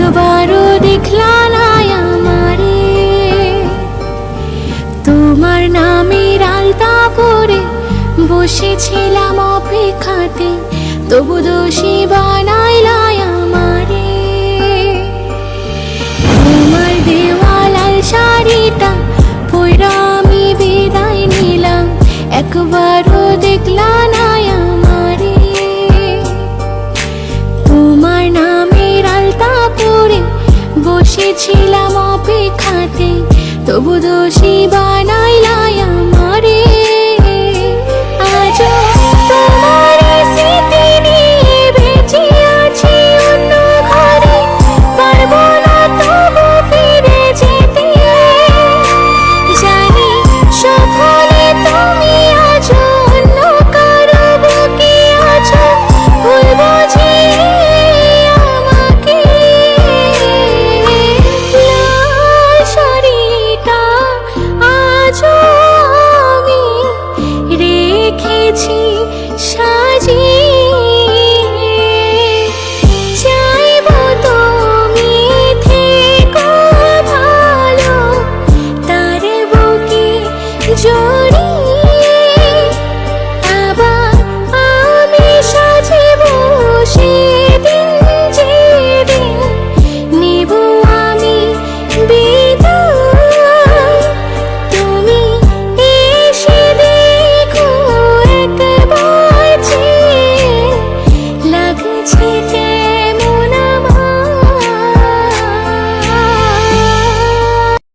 একবারও দেখলা না আমারে, তোমার নামের আলতা পরে বসেছিলাম অপেক্ষাতে, তবু দোষী বানাইলা আমারে। তোমার দেওয়া লাল শাড়িটা পইরা আমি বিদায় নিলাম, একবারও দেখলা না আমারে। তোমার নামের আলতা পরে বসেছিলাম অপেক্ষাতে, তবু দোষী বানাইলা আমারে। আজও তোমার স্মৃতি নিয়ে বেঁচে আছি অন্য ঘরে, পারবো না তবু ফিরে যেতে। জানি সফলে তুমি আছো অন্য কারো বুকে আছো, ভুল বুঝিয়ে আমাকে। লাল শাড়িটা আজও আমি রেখেছি সাজিয়ে, চাইবো তুমি থেকো ভালো, তার বুকে জড়িয়ে।